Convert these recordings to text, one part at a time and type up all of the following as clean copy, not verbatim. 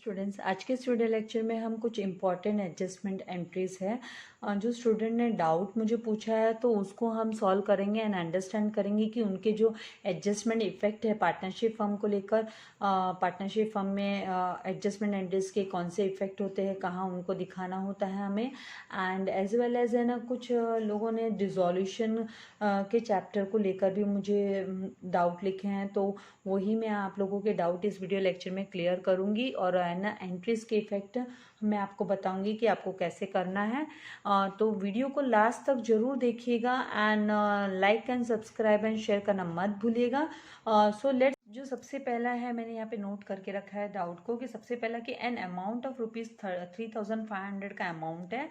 Students, आज के student lecture में हम कुछ इंपॉर्टेंट एडजस्टमेंट एंट्रीज है। जो स्टूडेंट ने डाउट मुझे पूछा है तो उसको हम सॉल्व करेंगे एंड अंडरस्टैंड करेंगे कि उनके जो एडजस्टमेंट इफेक्ट है पार्टनरशिप फर्म को लेकर, पार्टनरशिप फर्म में एडजस्टमेंट एंट्रीज के कौन से इफेक्ट होते हैं, कहाँ उनको दिखाना होता है हमें। एंड एज वेल एज है ना, कुछ लोगों ने डिज़ोल्यूशन के चैप्टर को लेकर भी मुझे डाउट लिखे हैं, तो वही मैं आप लोगों के डाउट इस वीडियो लेक्चर में क्लियर करूंगी। और है ना, एंट्रीज के इफेक्ट मैं आपको बताऊंगी कि आपको कैसे करना है। तो वीडियो को लास्ट तक जरूर देखिएगा and like and subscribe and share करना मत भूलिएगा। सो लेट्स, जो सबसे पहला है मैंने यहाँ पे नोट करके रखा है डाउट को, कि सबसे पहला कि एन अमाउंट ऑफ ₹3,500 का अमाउंट है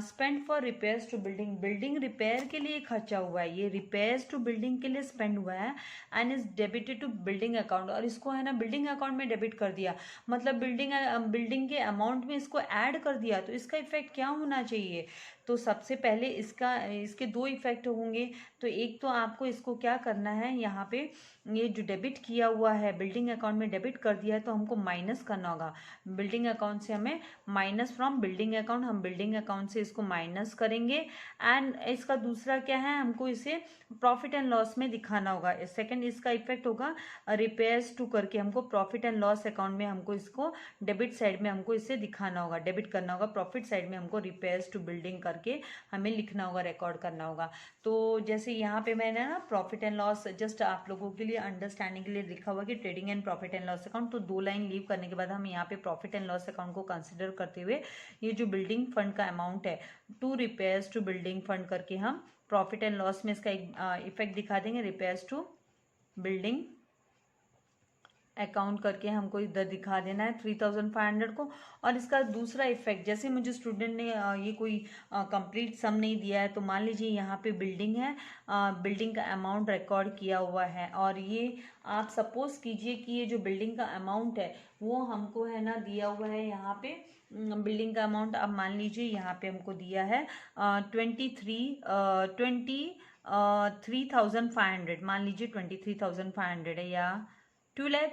spend for repairs to building. Building repair के लिए खर्चा हुआ है, ये रिपेयर्स टू बिल्डिंग के लिए स्पेंड हुआ है and is debited to building account. और इसको है ना बिल्डिंग अकाउंट में डेबिट कर दिया, मतलब बिल्डिंग के अमाउंट में इसको ऐड कर दिया, तो इसका इफेक्ट क्या होना चाहिए? तो सबसे पहले इसके दो इफेक्ट होंगे। तो एक तो आपको इसको क्या करना है, यहाँ पे ये जो डेबिट किया हुआ है बिल्डिंग अकाउंट में डेबिट कर दिया है, तो हमको माइनस करना होगा बिल्डिंग अकाउंट से। हमें माइनस फ्रॉम बिल्डिंग अकाउंट, हम बिल्डिंग अकाउंट से इसको माइनस करेंगे। एंड इसका दूसरा क्या है, हमको इसे प्रॉफिट एंड लॉस में दिखाना होगा। सेकंड इसका इफेक्ट होगा रिपेयर्स टू करके, हमको प्रॉफिट एंड लॉस अकाउंट में हमको इसको डेबिट साइड में हमको इसे दिखाना होगा, डेबिट करना होगा। प्रॉफिट साइड में हमको रिपेयर्स टू बिल्डिंग करके हमें लिखना होगा, रिकॉर्ड करना होगा। तो जैसे यहाँ पे मैंने ना प्रॉफिट एंड लॉस जस्ट आप लोगों के लिए अंडरस्टैंडिंग के लिए लिखा हुआ कि trading and profit and loss account, तो दो लाइन लीव करने के बाद हम यहाँ पे प्रॉफिट एंड लॉस अकाउंट को कंसिडर करते हुए ये जो बिल्डिंग फंड का अमाउंट है to repairs to building fund करके हम प्रॉफिट एंड लॉस में इसका एक इफेक्ट दिखा देंगे, रिपेयर्स टू बिल्डिंग अकाउंट करके हमको इधर दिखा देना है 3,500 को। और इसका दूसरा इफेक्ट, जैसे मुझे स्टूडेंट ने ये कोई कंप्लीट सम नहीं दिया है, तो मान लीजिए यहाँ पे बिल्डिंग है, बिल्डिंग का अमाउंट रिकॉर्ड किया हुआ है, और ये आप सपोज कीजिए कि ये जो बिल्डिंग का अमाउंट है वो हमको है ना दिया हुआ है यहाँ पे। बिल्डिंग का अमाउंट अब मान लीजिए यहाँ पे हमको दिया है 23,500, मान लीजिए 23,500 है, या 2 लाख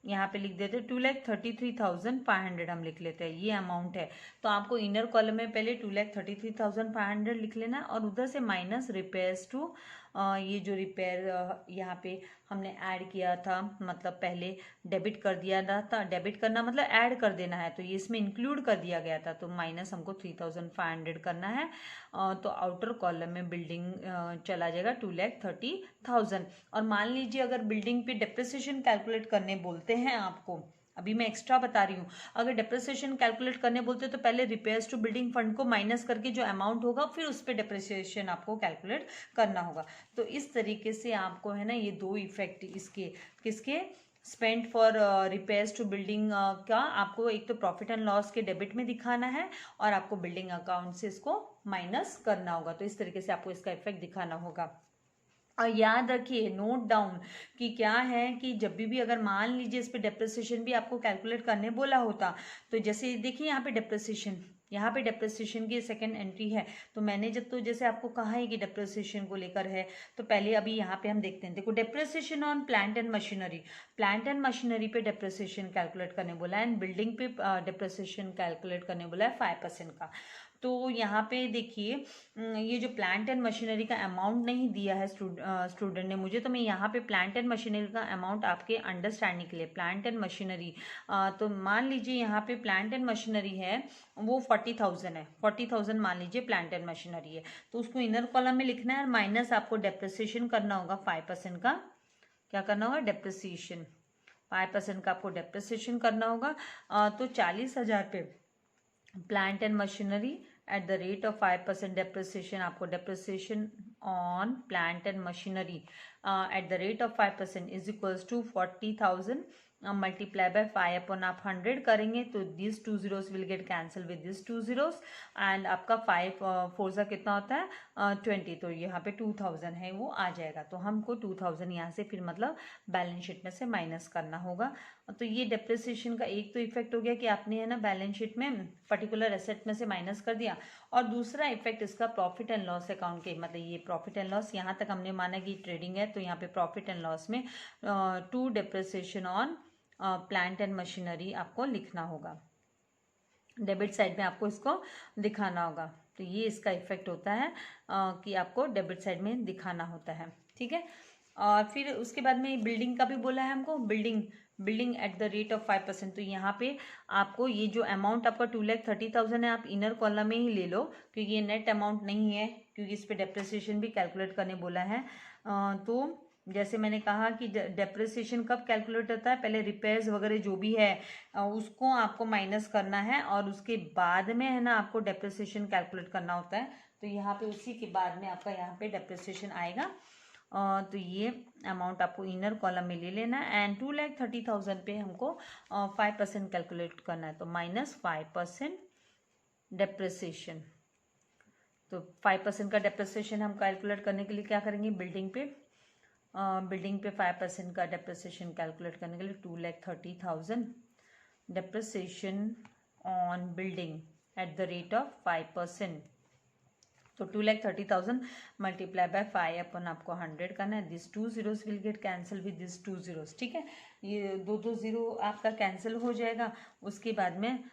यहाँ पे लिख देते हैं, 2,33,500 हम लिख लेते हैं, ये अमाउंट है। तो आपको इनर कॉलम में पहले 2,33,500 लिख लेना है, और उधर से माइनस रिपेयर्स टू ये जो रिपेयर यहाँ पे हमने ऐड किया था, मतलब पहले डेबिट कर दिया था, डेबिट करना मतलब ऐड कर देना है, तो ये इसमें इंक्लूड कर दिया गया था, तो माइनस हमको 3,500 करना है। तो आउटर कॉलम में बिल्डिंग चला जाएगा 2,30,000। और मान लीजिए अगर बिल्डिंग पे डेप्रिसिएशन कैलकुलेट करने बोलते हैं आपको, अभी मैं एक्स्ट्रा बता रही हूँ, अगर डेप्रिसिएशन कैलकुलेट करने बोलते हैं तो पहले रिपेयर्स टू बिल्डिंग फंड को माइनस करके जो अमाउंट होगा फिर उस पर डेप्रिसिएशन आपको कैलकुलेट करना होगा। तो इस तरीके से आपको है ना ये दो इफेक्ट इसके, किसके, spend for repairs to building का आपको एक तो प्रॉफिट एंड लॉस के डेबिट में दिखाना है, और आपको बिल्डिंग अकाउंट से इसको माइनस करना होगा। तो इस तरीके से आपको इसका इफेक्ट दिखाना होगा। और याद रखिए, नोट डाउन, कि क्या है कि जब भी अगर मान लीजिए इस पे डेप्रिसिएशन भी आपको कैलकुलेट करने बोला होता, तो जैसे देखिए यहाँ पे डेप्रिसिएशन की सेकंड एंट्री है, तो मैंने जब तो जैसे आपको कहा है कि डेप्रिसिएशन को लेकर है, तो पहले अभी यहाँ पे हम देखते हैं। देखो, depreciation on plant and machinery पे डेप्रिसिएशन कैलकुलेट करने बोला है, एंड बिल्डिंग पे डेप्रिसिएशन कैलकुलेट करने बोला है 5% का। तो यहाँ पे देखिए, ये जो प्लांट एंड मशीनरी का अमाउंट नहीं दिया है स्टूडेंट ने मुझे, तो मैं यहाँ पे प्लांट एंड मशीनरी का अमाउंट आपके अंडरस्टैंडिंग के लिए, प्लांट एंड मशीनरी, तो मान लीजिए यहाँ पे प्लांट एंड मशीनरी है वो 40,000 है, 40,000 मान लीजिए प्लांट एंड मशीनरी है, तो उसको इनर कॉलम में लिखना है, माइनस आपको डेप्रिसिएशन करना होगा 5% का। क्या करना होगा? डेप्रिसिएशन 5% का आपको डेप्रिसिएशन करना होगा। तो 40,000 पे plant and machinery at the rate of 5% depreciation, आपको depreciation on plant and machinery at the rate of 5% is equals to 40,000 multiply by 5 upon आप 100 करेंगे, तो this 2 zeros will get cancel with this 2 zeros, and आपका 5 4 सा कितना होता है 20, तो यहाँ पे 2,000 है वो आ जाएगा। तो हमको 2,000 यहाँ से फिर मतलब बैलेंस शीट में से माइनस करना होगा। तो ये डेप्रिसिएशन का एक तो इफेक्ट हो गया कि आपने है ना बैलेंस शीट में पर्टिकुलर एसेट में से माइनस कर दिया, और दूसरा इफेक्ट इसका प्रॉफिट एंड लॉस अकाउंट के, मतलब ये प्रॉफिट एंड लॉस यहाँ तक हमने माना कि ट्रेडिंग है, तो यहाँ पे प्रॉफिट एंड लॉस में to depreciation on plant and machinery आपको लिखना होगा, डेबिट साइड में आपको इसको दिखाना होगा। तो ये इसका इफेक्ट होता है कि आपको डेबिट साइड में दिखाना होता है, ठीक है। और फिर उसके बाद में बिल्डिंग का भी बोला है हमको, building at the rate of 5%। तो यहाँ पे आपको ये जो अमाउंट आपका 2,30,000 है, आप इनर कॉलम में ही ले लो, क्योंकि ये नेट अमाउंट नहीं है, क्योंकि इस पर डेप्रिसिएशन भी कैलकुलेट करने बोला है। तो जैसे मैंने कहा कि डेप्रिसिएशन कब कैलकुलेट होता है, पहले रिपेयर्स वगैरह जो भी है उसको आपको माइनस करना है, और उसके बाद में है ना आपको डेप्रिसिएशन कैलकुलेट करना होता है। तो यहाँ पे उसी के बाद में आपका यहाँ पे डेप्रिसिएशन आएगा। तो ये अमाउंट आपको इनर कॉलम में ले लेना है। एंड 2,30,000 पे हमको 5% कैलकुलेट करना है, तो -5% डेप्रिसिएशन। तो 5% का डेप्रिसिएशन हम कैलकुलेट करने के लिए क्या करेंगे, बिल्डिंग पे 5% का डेप्रिसिएशन कैलकुलेट करने के लिए 2,30,000 depreciation on building at the rate of 5%। तो 2,30,000 मल्टीप्लाई बाय 5 अपन आपको 100 करना है। This 2 zeros will get cancel with this 2 zeros, ठीक है। ये 2 0 आपका कैंसिल हो जाएगा। उसके बाद में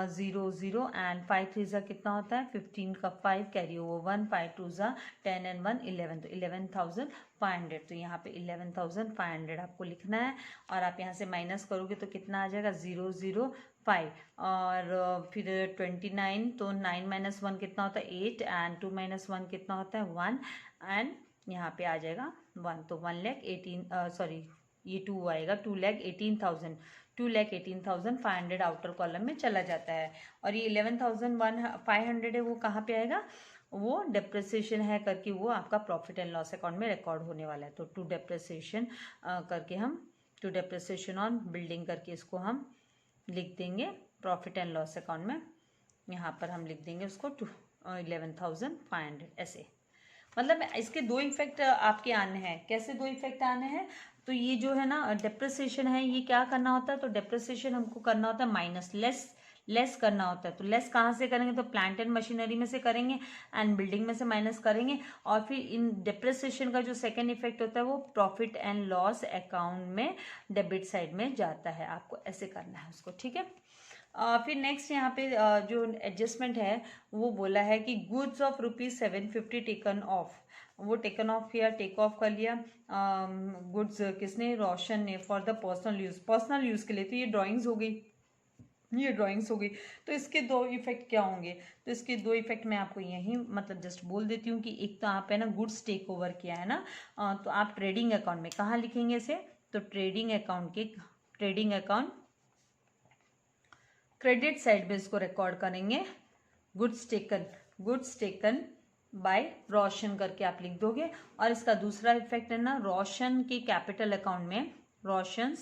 0 0 एंड 5 3 ज़ा कितना होता है 15 का 5 कैरी ओवर 1, 5 2 ज़ा 10 एंड 1 11, तो 11,500। तो यहाँ पे 11,500 आपको लिखना है, और आप यहाँ से माइनस करोगे तो कितना आ जाएगा 0 0 5, और फिर 29, तो 9 - 1 कितना होता है 8, एंड 2 - 1 कितना होता है 1, एंड यहाँ पे आ जाएगा 1, तो 1,18,000 सॉरी ये 2 आएगा 2,18,000, 2,18,500 आउटर कॉलम में चला जाता है। और ये 11,500 है वो कहाँ पे आएगा, वो डेप्रिसिएशन है करके वो आपका प्रॉफिट एंड लॉस अकाउंट में रिकॉर्ड होने वाला है। तो टू डेप्रिसिएशन करके हम टू डेप्रिसिएशन ऑन बिल्डिंग करके इसको हम लिख देंगे प्रॉफिट एंड लॉस अकाउंट में। यहाँ पर हम लिख देंगे उसको 11,500 ऐसे। मतलब इसके दो इफेक्ट आपके आने हैं। कैसे दो इफेक्ट आने हैं, तो ये जो है ना डेप्रिसिएशन है, ये क्या करना होता है, तो डेप्रिसिएशन हमको करना होता है माइनस, लेस करना होता है। तो लेस कहाँ से करेंगे, तो प्लांट एंड मशीनरी में से करेंगे एंड बिल्डिंग में से माइनस करेंगे। और फिर इन डेप्रिसिएशन का जो सेकंड इफेक्ट होता है वो प्रॉफिट एंड लॉस अकाउंट में डेबिट साइड में जाता है। आपको ऐसे करना है उसको, ठीक है। फिर नेक्स्ट यहाँ पे जो एडजस्टमेंट है वो बोला है कि गुड्स ऑफ ₹750 टेकन ऑफ, वो टेकन ऑफ किया, टेक ऑफ कर लिया। गुड्स किसने, रोशन ने, फॉर द पर्सनल यूज़ के लिए। तो ये ड्राइंग्स हो गई, ये ड्राइंग्स हो गई। तो इसके दो इफेक्ट क्या होंगे, तो इसके दो इफेक्ट मैं आपको यहीं मतलब जस्ट बोल देती हूँ कि एक तो आप है ना गुड्स टेक ओवर किया है ना, तो आप ट्रेडिंग अकाउंट में कहाँ लिखेंगे इसे, तो ट्रेडिंग अकाउंट क्रेडिट साइड में इसको रिकॉर्ड करेंगे। गुड्स टेकन बाय रोशन करके आप लिख दोगे। और इसका दूसरा इफेक्ट है ना, रोशन के कैपिटल अकाउंट में, रोशन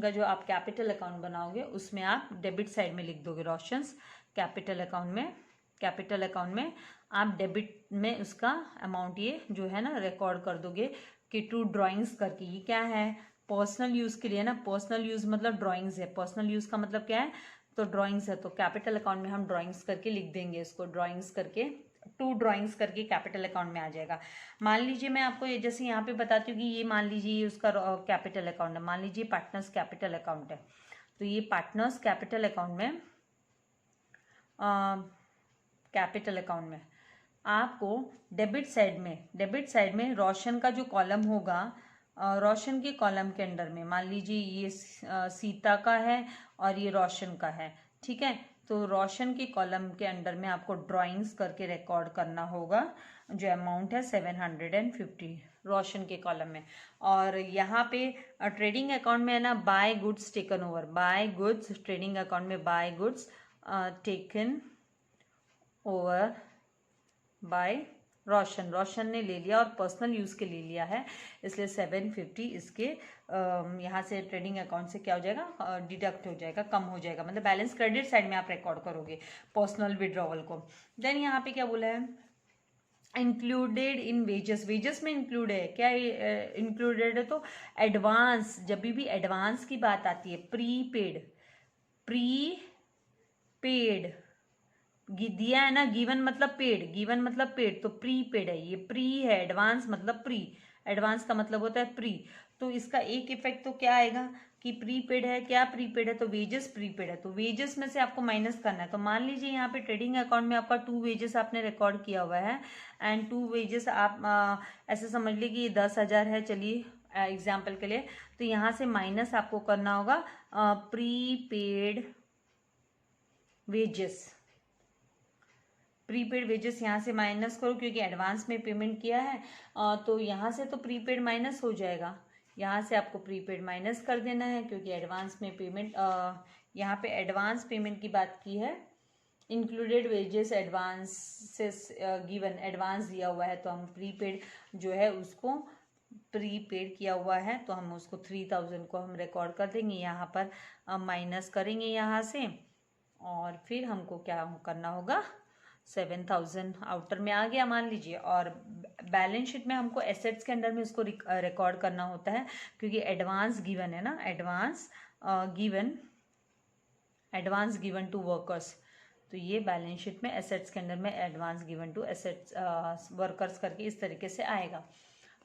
का जो आप कैपिटल अकाउंट बनाओगे उसमें आप डेबिट साइड में लिख दोगे रोशंस कैपिटल अकाउंट में आप डेबिट में उसका अमाउंट ये जो है ना रिकॉर्ड कर दोगे कि टू ड्राइंग्स करके। ये क्या है, पर्सनल यूज़ के लिए ना, पर्सनल यूज़ मतलब ड्राइंग्स है, पर्सनल यूज़ का मतलब क्या है, तो ड्राइंग्स है। तो कैपिटल अकाउंट में हम ड्राइंग्स करके लिख देंगे इसको, ड्राइंग्स करके, टू ड्राइंग्स करके कैपिटल अकाउंट में आ जाएगा। मान लीजिए मैं आपको ये जैसे यहाँ पे बताती हूँ कि ये मान लीजिए ये उसका कैपिटल अकाउंट है, मान लीजिए पार्टनर्स कैपिटल अकाउंट है। तो ये पार्टनर्स कैपिटल अकाउंट में आपको डेबिट साइड में रोशन का जो कॉलम होगा, रोशन के कॉलम के अंडर में मान लीजिए ये सीता का है और ये रोशन का है, ठीक है। तो रोशन के कॉलम के अंडर में आपको ड्राइंग्स करके रिकॉर्ड करना होगा, जो अमाउंट है 750 रोशन के कॉलम में। और यहाँ पे ट्रेडिंग अकाउंट में है ना by goods taken over, trading account में by goods taken over by Roshan ने ले लिया और पर्सनल यूज़ के ले लिया है, इसलिए 750 इसके यहाँ से ट्रेडिंग अकाउंट से क्या हो जाएगा, डिडक्ट हो जाएगा, कम हो जाएगा। मतलब बैलेंस क्रेडिट साइड में आप रिकॉर्ड करोगे पर्सनल विड्रॉवल को। देन यहाँ पे क्या बोला है, इंक्लूडेड इन वेजेस में इंक्लूड है, क्या इंक्लूडेड है, तो एडवांस, जब भी एडवांस की बात आती है, प्रीपेड दिया है ना, गिवन मतलब पेड, तो प्रीपेड है, ये प्री है, एडवांस मतलब प्री, एडवांस का मतलब होता है प्री। तो इसका एक इफेक्ट तो क्या आएगा कि प्रीपेड है, क्या प्रीपेड है, तो वेजेस प्रीपेड है, तो वेजेस में से आपको माइनस करना है। तो मान लीजिए यहाँ पे ट्रेडिंग अकाउंट में आपका 2 वेजेस आपने रिकॉर्ड किया हुआ है एंड 2 वेजेस आप ऐसे समझ लीजिए कि 10,000 है, चलिए एग्जाम्पल के लिए, तो यहाँ से माइनस आपको करना होगा प्रीपेड वेजेस। प्रीपेड वेजेस यहाँ से माइनस करो क्योंकि एडवांस में पेमेंट किया है, तो यहाँ से तो प्रीपेड माइनस हो जाएगा, यहाँ से आपको प्रीपेड माइनस कर देना है क्योंकि एडवांस में पेमेंट, यहाँ पे एडवांस पेमेंट की बात की है, included wages advances given, advance दिया हुआ है तो हम प्रीपेड जो है उसको प्रीपेड किया हुआ है तो हम उसको 3,000 को हम रिकॉर्ड कर देंगे, यहाँ पर माइनस करेंगे यहाँ से, और फिर हमको क्या करना होगा 7,000 आउटर में आ गया मान लीजिए। और बैलेंस शीट में हमको एसेट्स के अंडर में इसको रिकॉर्ड करना होता है क्योंकि एडवांस गिवन है ना, एडवांस गिवन टू वर्कर्स, तो ये बैलेंस शीट में एसेट्स के अंडर में advance given to assets workers करके इस तरीके से आएगा।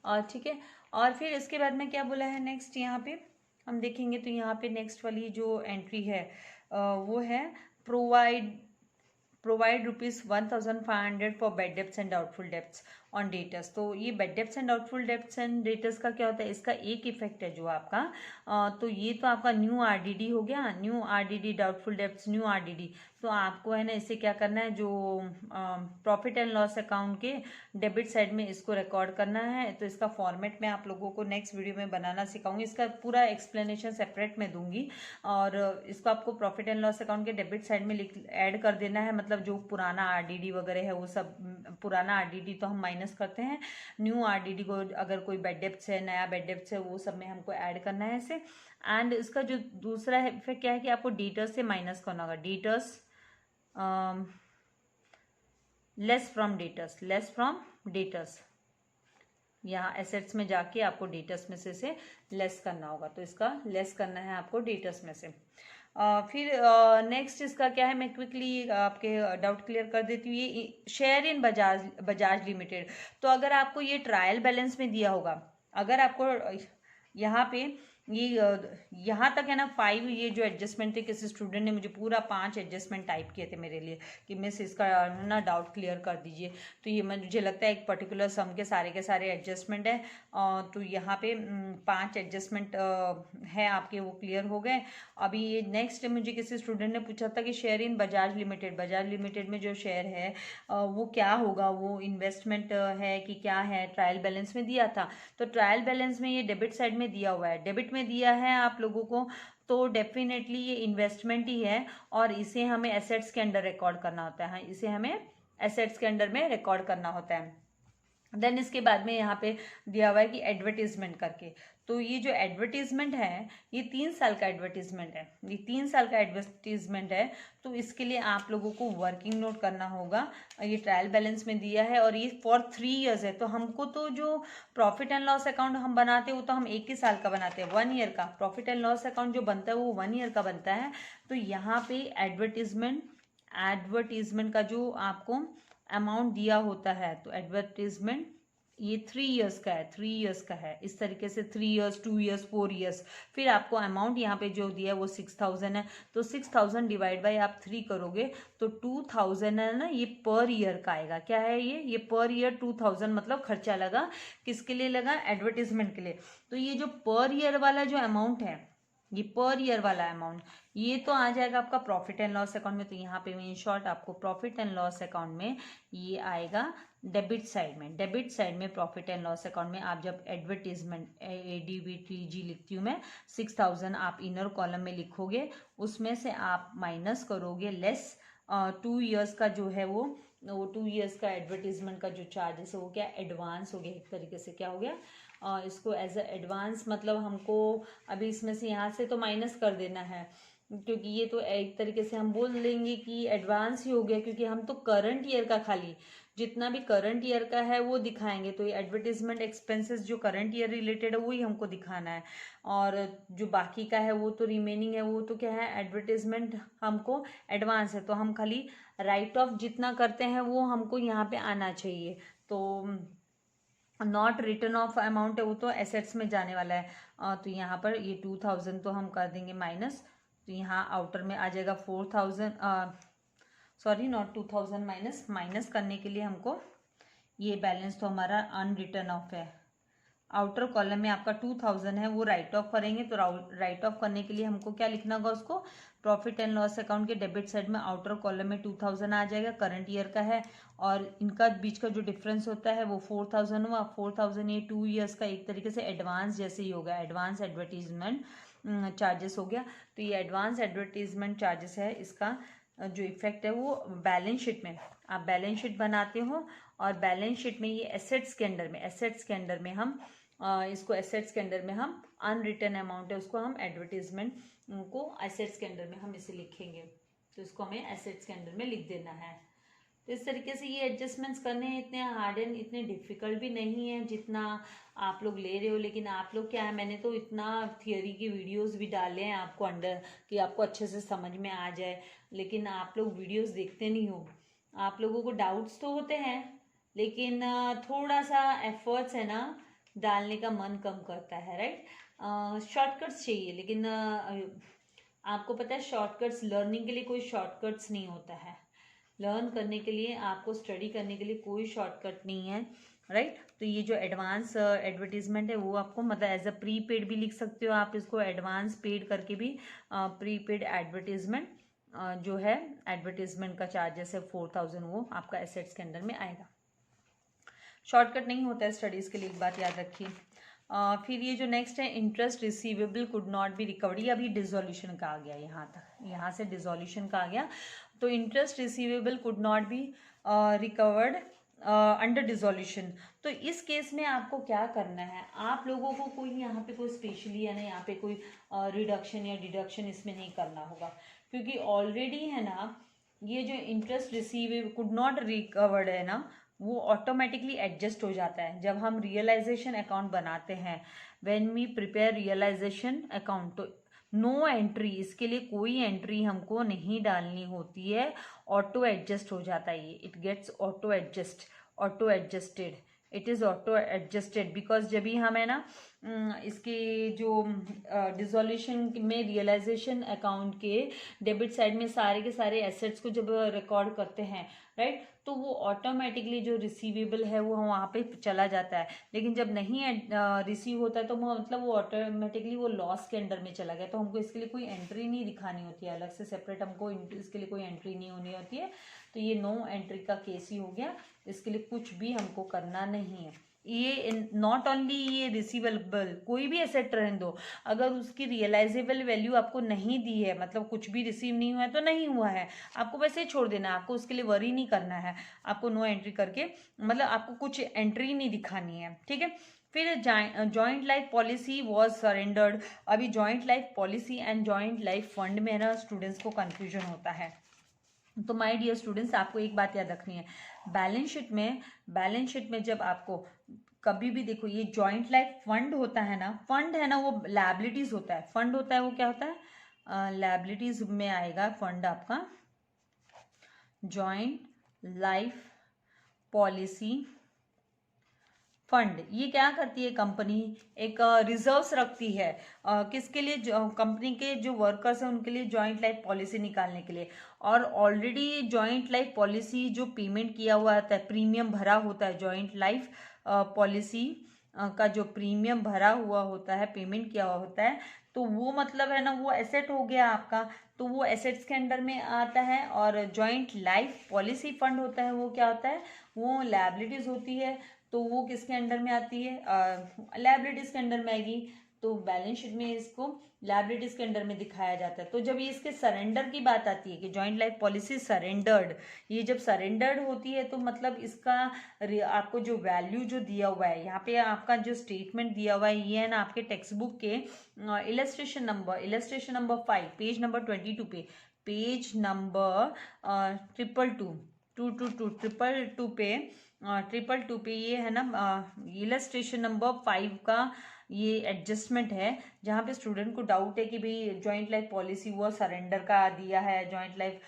और ठीक है, और फिर इसके बाद में क्या बोला है नेक्स्ट यहाँ पे हम देखेंगे, तो यहाँ पे नेक्स्ट वाली जो एंट्री है वो है provide ₹1,500 for bad debts and doubtful debts on debtors. तो ये bad debts and doubtful debts and debtors का क्या होता है, इसका एक इफेक्ट है जो आपका तो ये तो आपका न्यू आरडीडी हो गया, new RDD doubtful debts new RDD, तो आपको है ना इसे क्या करना है, जो प्रॉफिट एंड लॉस अकाउंट के डेबिट साइड में इसको रिकॉर्ड करना है। तो इसका फॉर्मेट मैं आप लोगों को नेक्स्ट वीडियो में बनाना सिखाऊंगी, इसका पूरा एक्सप्लेनेशन सेपरेट में दूंगी, और इसको आपको प्रॉफिट एंड लॉस अकाउंट के डेबिट साइड में ऐड कर देना है, मतलब जो पुराना आरडीडी वगैरह है वो सब, पुराना आरडीडी तो हम माइनस करते हैं, न्यू आरडीडी को अगर कोई बैड डेब्ट्स है, नया बैड डेब्ट्स है, वो सब में हमको ऐड करना है इसे। एंड इसका जो दूसरा है फिर क्या है कि आपको डेटर्स से माइनस करना होगा, डेटर्स लेस फ्रॉम डेटर्स, यहाँ एसेट्स में जाके आपको डेटर्स में से लेस करना होगा, तो इसका लेस करना है आपको डेटर्स में से। फिर नेक्स्ट इसका क्या है, मैं क्विकली आपके डाउट क्लियर कर देती हूँ। ये शेयर इन बजाज लिमिटेड, तो अगर आपको ये ट्रायल बैलेंस में दिया होगा, अगर आपको यहाँ पे ये यहाँ तक है ना 5, ये जो एडजस्टमेंट थे, किसी स्टूडेंट ने मुझे पूरा 5 एडजस्टमेंट टाइप किए थे मेरे लिए कि मिस इसका ना डाउट क्लियर कर दीजिए, तो ये मुझे लगता है एक पर्टिकुलर सम के सारे एडजस्टमेंट है, तो यहाँ पे 5 एडजस्टमेंट है आपके, वो क्लियर हो गए। अभी ये नेक्स्ट मुझे किसी स्टूडेंट ने पूछा था कि शेयर इन बजाज लिमिटेड में जो शेयर है वो क्या होगा, वो इन्वेस्टमेंट है कि क्या है, ट्रायल बैलेंस में दिया था, तो ट्रायल बैलेंस में ये डेबिट साइड में दिया हुआ है, डेबिट में दिया है आप लोगों को, तो डेफिनेटली ये इन्वेस्टमेंट ही है और इसे हमें एसेट्स के अंडर रिकॉर्ड करना होता है, इसे हमें एसेट्स के अंडर में रिकॉर्ड करना होता है। देन इसके बाद में यहाँ पे दिया हुआ है कि एडवर्टीजमेंट करके, तो ये जो एडवर्टीजमेंट है ये 3 साल का एडवर्टीजमेंट है, ये 3 साल का एडवर्टीजमेंट है, तो इसके लिए आप लोगों को वर्किंग नोट करना होगा, ये ट्रायल बैलेंस में दिया है और ये फॉर 3 ईयर्स है, तो हमको तो जो प्रॉफिट एंड लॉस अकाउंट हम बनाते हैं वो तो हम 1 ही साल का बनाते हैं, 1 ईयर का प्रॉफिट एंड लॉस अकाउंट जो बनता है वो 1 ईयर का बनता है। तो यहाँ पे एडवर्टीजमेंट का जो आपको अमाउंट दिया होता है, तो एडवर्टीजमेंट ये 3 ईयर्स का है, 3 ईयर्स का है, इस तरीके से 3 ईयर्स 2 ईयर्स 4 ईयर्स। फिर आपको अमाउंट यहाँ पे जो दिया है वो 6,000 है, तो 6,000 डिवाइड बाई आप 3 करोगे तो 2,000 है ना, ये पर ईयर का आएगा। क्या है ये पर ईयर 2,000 मतलब खर्चा लगा, किसके लिए लगा, एडवर्टीजमेंट के लिए। तो ये जो पर ईयर वाला जो अमाउंट है, ये पर ईयर वाला अमाउंट, ये तो आ जाएगा आपका प्रॉफिट एंड लॉस अकाउंट में। तो यहाँ पे इन शॉर्ट आपको प्रॉफिट एंड लॉस अकाउंट में ये आएगा डेबिट साइड में प्रॉफिट एंड लॉस अकाउंट में आप जब एडवर्टीजमेंट ADVTG लिखती हूँ मैं, 6,000 आप इनर कॉलम में लिखोगे, उसमें से आप माइनस करोगे लेस 2 ईयर्स का जो है वो 2 ईयर्स का एडवर्टीजमेंट का जो चार्जेस है वो क्या एडवांस हो गया, एक तरीके से क्या हो गया, इसको एज अ एडवांस, मतलब हमको अभी इसमें से यहाँ से तो माइनस कर देना है, क्योंकि ये तो एक तरीके से हम बोल देंगे कि एडवांस ही हो गया, क्योंकि हम तो करंट ईयर का खाली जितना भी करंट ईयर का है वो दिखाएंगे, तो ये एडवर्टीजमेंट एक्सपेंसेस जो करंट ईयर रिलेटेड है वही हमको दिखाना है, और जो बाकी का है वो तो रिमेनिंग है, वो तो क्या है एडवर्टीजमेंट हमको एडवांस है, तो हम खाली राइट ऑफ जितना करते हैं वो हमको यहाँ पे आना चाहिए। तो नॉट रिटर्न ऑफ अमाउंट है वो तो एसेट्स में जाने वाला है। तो यहाँ पर ये 2000 तो हम कर देंगे माइनस, तो यहाँ आउटर में आ जाएगा 4000, सॉरी नॉट 2000 माइनस करने के लिए हमको ये बैलेंस तो हमारा अनरिटर्न ऑफ है। आउटर कॉलम में आपका 2000 है वो राइट ऑफ करेंगे, तो राइट ऑफ करने के लिए हमको क्या लिखना होगा उसको, प्रॉफिट एंड लॉस अकाउंट के डेबिट साइड में आउटर कॉलम में 2000 आ जाएगा, करंट ईयर का है, और इनका बीच का जो डिफरेंस होता है वो 4000 हुआ। 4000 ये 2 ईयर्स का एक तरीके से एडवांस जैसे ही होगा, एडवांस एडवर्टीजमेंट चार्जेस हो गया। तो ये एडवांस एडवर्टीजमेंट चार्जेस है, इसका जो इफेक्ट है वो बैलेंस शीट में, आप बैलेंस शीट बनाते हो और बैलेंस शीट में ये एसेट्स के अंडर में हम इसको एसेट्स के अंडर में हम अनरिटर्न अमाउंट है उसको हम एडवर्टीजमेंट को एसेट्स के अंडर में हम इसे लिखेंगे, तो इसको हमें एसेट्स के अंडर में लिख देना है। तो इस तरीके से ये एडजस्टमेंट्स करने हैं, इतने हार्ड एंड इतने डिफिकल्ट भी नहीं है जितना आप लोग ले रहे हो। लेकिन आप लोग क्या है, मैंने तो इतना थियोरी की वीडियोस भी डाले हैं आपको अंडर कि आपको अच्छे से समझ में आ जाए, लेकिन आप लोग वीडियोस देखते नहीं हो। आप लोगों को डाउट्स तो होते हैं, लेकिन थोड़ा सा एफर्ट्स है ना डालने का मन कम करता है, राइट। शॉर्टकट्स चाहिए, लेकिन आपको पता है शॉर्टकट्स, लर्निंग के लिए कोई शॉर्टकट्स नहीं होता है। लर्न करने के लिए, आपको स्टडी करने के लिए कोई शॉर्टकट नहीं है, राइट। तो ये जो एडवांस एडवर्टीजमेंट है वो आपको मतलब एज अ प्री पेड भी लिख सकते हो आप इसको, एडवांस पेड करके भी प्री पेड एडवर्टीजमेंट जो है एडवर्टीजमेंट का चार्जेस है 4000 वो आपका एसेट्स के अंदर में आएगा। शॉर्टकट नहीं होता है स्टडीज़ के लिए, एक बात याद रखिए। फिर ये जो नेक्स्ट है interest receivable could not be recovered, ये अभी डिसोल्यूशन का आ गया, यहाँ तक, यहाँ से डिसोल्यूशन का आ गया। तो interest receivable could not be recovered under dissolution. तो इस केस में आपको क्या करना है, आप लोगों को कोई यहाँ पे कोई स्पेशली है ना, यहाँ पे कोई रिडक्शन या डिडक्शन इसमें नहीं करना होगा, क्योंकि ऑलरेडी है ना ये जो interest receivable could not recovered है ना वो ऑटोमेटिकली एडजस्ट हो जाता है जब हम रियलाइजेशन अकाउंट बनाते हैं। When we prepare realisation account, तो नो एंट्री, इसके लिए कोई एंट्री हमको नहीं डालनी होती है, ऑटो एडजस्ट हो जाता है ये, it gets auto adjusted, it is auto adjusted because जब भी हम है ना इसके जो डिसोल्यूशन में रियलाइजेशन अकाउंट के डेबिट साइड में सारे के सारे एसेट्स को जब रिकॉर्ड करते हैं, राइट, तो वो ऑटोमेटिकली जो रिसीवेबल है वो वहाँ पे चला जाता है। लेकिन जब नहीं रिसीव होता है तो वो मतलब वो ऑटोमेटिकली वो लॉस के अंडर में चला गया, तो हमको इसके लिए कोई एंट्री नहीं दिखानी होती है, अलग से सेपरेट हमको इसके लिए कोई एंट्री नहीं होनी होती है। तो ये नो एंट्री का केस ही हो गया, इसके लिए कुछ भी हमको करना नहीं है। ये नॉट ओनली ये रिसीवेबल, कोई भी एसेट रहने दो, अगर उसकी रियलाइजेबल वैल्यू आपको नहीं दी है, मतलब कुछ भी रिसीव नहीं हुआ है तो नहीं हुआ है, आपको वैसे ही छोड़ देना है, आपको उसके लिए वरी नहीं करना है, आपको नो एंट्री करके मतलब आपको कुछ एंट्री नहीं दिखानी है, ठीक है। फिर joint life policy was surrendered. अभी joint life policy and joint life fund में ना स्टूडेंट्स को कन्फ्यूजन होता है। तो माय डियर स्टूडेंट्स, आपको एक बात याद रखनी है, बैलेंस शीट में जब आपको कभी भी देखो ये जॉइंट लाइफ फंड होता है ना वो लायबिलिटीज होता है, फंड होता है वो क्या होता है लायबिलिटीज में आएगा फंड आपका। जॉइंट लाइफ पॉलिसी फंड ये क्या करती है, कंपनी एक रिजर्व्स रखती है किसके लिए, कंपनी के जो वर्कर्स हैं उनके लिए जॉइंट लाइफ पॉलिसी निकालने के लिए। और ऑलरेडी जॉइंट लाइफ पॉलिसी जो पेमेंट किया हुआ होता है, प्रीमियम भरा होता है, जॉइंट लाइफ पॉलिसी का जो प्रीमियम भरा हुआ होता है, पेमेंट किया हुआ होता है, तो वो मतलब है ना वो एसेट हो गया आपका, तो वो एसेट्स के अंडर में आता है। और जॉइंट लाइफ पॉलिसी फंड होता है वो क्या होता है, वो लायबिलिटीज होती है, तो वो किसके अंडर में आती है, लायबिलिटीज के अंडर में आएगी। तो बैलेंस शीट में इसको लायबिलिटीज के अंडर में दिखाया जाता है। तो जब ये इसके सरेंडर की बात आती है कि जॉइंट लाइफ पॉलिसी सरेंडर्ड, ये जब सरेंडर्ड होती है तो मतलब इसका आपको जो वैल्यू जो दिया हुआ है, यहाँ पे आपका जो स्टेटमेंट दिया हुआ है ये है ना आपके टेक्स्ट बुक के इलस्ट्रेशन नंबर 5 पेज नंबर 22 पे, पेज नंबर 222 पे ये है ना इलस्ट्रेशन नंबर 5 का ये एडजस्टमेंट है, जहाँ पे स्टूडेंट को डाउट है कि भाई जॉइंट लाइफ पॉलिसी वो सरेंडर का दिया है, जॉइंट लाइफ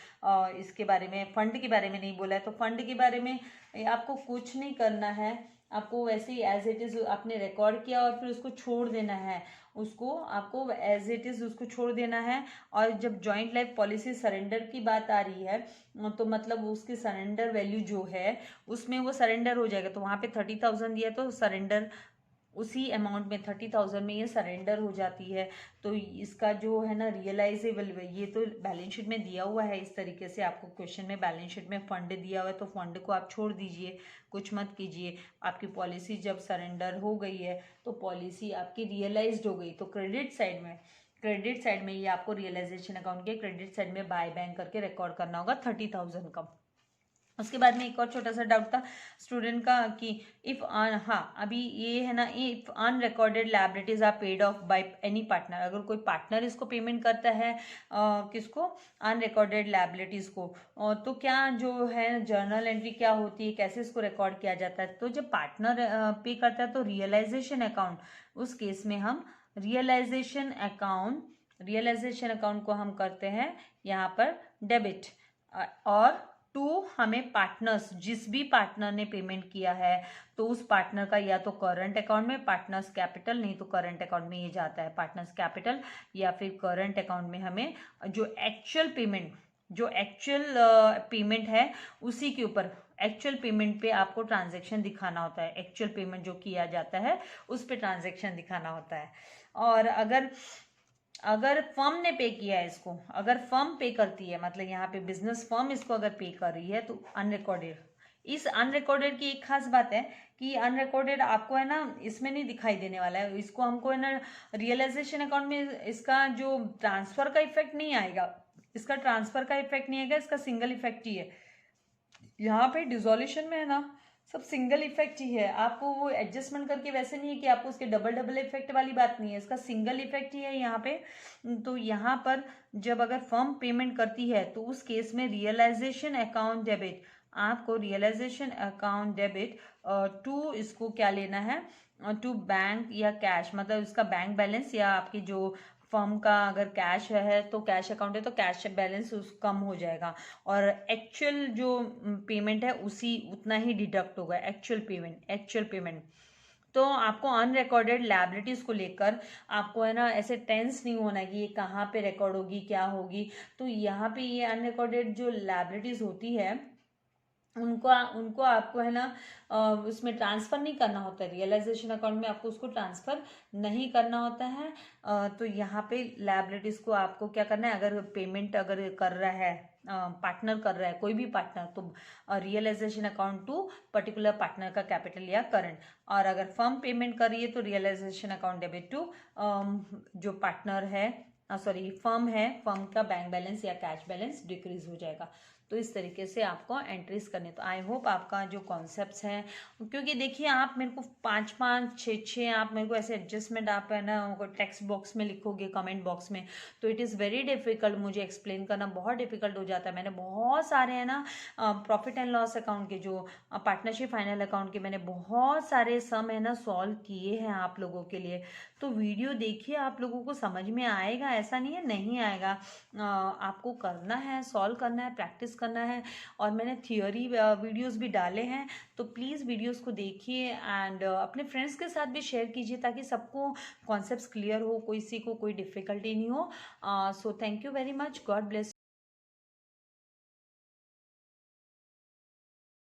इसके बारे में, फंड के बारे में नहीं बोला है। तो फंड के बारे में आपको कुछ नहीं करना है, आपको वैसे ही एज इट इज आपने रिकॉर्ड किया और फिर उसको छोड़ देना है, उसको आपको एज इट इज उसको छोड़ देना है। और जब जॉइंट लाइफ पॉलिसी सरेंडर की बात आ रही है तो मतलब उसकी सरेंडर वैल्यू जो है उसमें वो सरेंडर हो जाएगा। तो वहाँ पे 30,000 दिया तो सरेंडर उसी अमाउंट में 30,000 में ये सरेंडर हो जाती है। तो इसका जो है ना रियलाइजेबल, ये तो बैलेंस शीट में दिया हुआ है इस तरीके से, आपको क्वेश्चन में बैलेंस शीट में फंड दिया हुआ है तो फंड को आप छोड़ दीजिए, कुछ मत कीजिए। आपकी पॉलिसी जब सरेंडर हो गई है तो पॉलिसी आपकी रियलाइज्ड हो गई, तो क्रेडिट साइड में ये आपको रियलाइजेशन अकाउंट के क्रेडिट साइड में बाय बैंक करके रिकॉर्ड करना होगा 30,000 का। उसके बाद में एक और छोटा सा डाउट था स्टूडेंट का कि इफ हाँ अभी ये है ना, if unrecorded liabilities are paid off by any partner, अगर कोई पार्टनर इसको पेमेंट करता है किसको, अनरिकॉर्डेड लायबिलिटीज को, तो क्या जो है जर्नल एंट्री क्या होती है, कैसे इसको रिकॉर्ड किया जाता है। तो जब पार्टनर पे करता है तो रियलाइजेशन अकाउंट, उस केस में हम रियलाइजेशन अकाउंट को हम करते हैं यहाँ पर डेबिट। और टू हमें पार्टनर्स, जिस भी पार्टनर ने पेमेंट किया है तो उस पार्टनर का या तो करंट अकाउंट में पार्टनर्स कैपिटल, नहीं तो करंट अकाउंट में ये जाता है पार्टनर्स कैपिटल या फिर करंट अकाउंट में हमें जो एक्चुअल पेमेंट है उसी के ऊपर, एक्चुअल पेमेंट पे आपको ट्रांजैक्शन दिखाना होता है, एक्चुअल पेमेंट जो किया जाता है उस पे ट्रांजैक्शन दिखाना होता है। और अगर फर्म ने पे किया है इसको, अगर फर्म पे करती है, मतलब यहाँ पे बिजनेस फर्म इसको अगर पे कर रही है तो अनरिकॉर्डेड, इस अनरिकॉर्डेड की एक खास बात है कि अनरिकॉर्डेड आपको है ना इसमें नहीं दिखाई देने वाला है, इसको हमको है ना रियलाइजेशन अकाउंट में इसका जो ट्रांसफर का इफेक्ट नहीं आएगा, इसका सिंगल इफेक्ट ही है। यहाँ पे डिसोल्यूशन में है ना सब सिंगल इफेक्ट ही है, आपको वो एडजस्टमेंट करके वैसे नहीं है कि आपको उसके डबल इफेक्ट वाली बात नहीं है, इसका सिंगल इफेक्ट ही है यहाँ पे। तो यहाँ पर जब अगर फर्म पेमेंट करती है तो उस केस में रियलाइजेशन अकाउंट डेबिट, आपको रियलाइजेशन अकाउंट डेबिट टू इसको क्या लेना है, टू बैंक या कैश, मतलब इसका बैंक बैलेंस या आपकी जो फर्म का अगर कैश है तो कैश अकाउंट है तो कैश बैलेंस उस कम हो जाएगा और एक्चुअल जो पेमेंट है उसी उतना ही डिडक्ट होगा, एक्चुअल पेमेंट। तो आपको अनरिकॉर्डेड लायबिलिटीज को लेकर आपको है ना ऐसे टेंस नहीं होना कि ये कहाँ पे रिकॉर्ड होगी क्या होगी। तो यहाँ पे ये अनरिकॉर्डेड जो लायबिलिटीज होती है उनको आपको है ना उसमें ट्रांसफ़र नहीं करना होता है, रियलाइजेशन अकाउंट में आपको उसको ट्रांसफ़र नहीं करना होता है। तो यहाँ पे लायबिलिटीज़ को आपको क्या करना है, अगर पेमेंट अगर कर रहा है पार्टनर कर रहा है कोई भी पार्टनर तो realisation account to particular partner का कैपिटल या करंट, और अगर फर्म पेमेंट कर रही है तो रियलाइजेशन अकाउंट डेबिट टू जो पार्टनर है फर्म है, फर्म का बैंक बैलेंस या कैश बैलेंस डिक्रीज हो जाएगा। तो इस तरीके से आपको एंट्रीज करने, तो आई होप आपका जो कॉन्सेप्ट्स हैं, क्योंकि देखिए आप मेरे को 5-5 6-6 आप मेरे को ऐसे एडजस्टमेंट आप है ना टेक्स्ट बॉक्स में लिखोगे कमेंट बॉक्स में तो इट इज़ वेरी डिफिकल्ट, मुझे एक्सप्लेन करना बहुत डिफिकल्ट हो जाता है। मैंने बहुत सारे है ना प्रॉफिट एंड लॉस अकाउंट के जो पार्टनरशिप फाइनल अकाउंट के मैंने बहुत सारे सम है ना सॉल्व किए हैं आप लोगों के लिए। तो वीडियो देखिए, आप लोगों को समझ में आएगा, ऐसा नहीं है नहीं आएगा, आपको करना है, सॉल्व करना है, प्रैक्टिस करना है। और मैंने थियोरी वीडियोस भी डाले हैं तो प्लीज़ वीडियोस को देखिए एंड अपने फ्रेंड्स के साथ भी शेयर कीजिए ताकि सबको कॉन्सेप्ट्स क्लियर हो, किसी को कोई डिफ़िकल्टी नहीं हो। So thank you very much, God bless.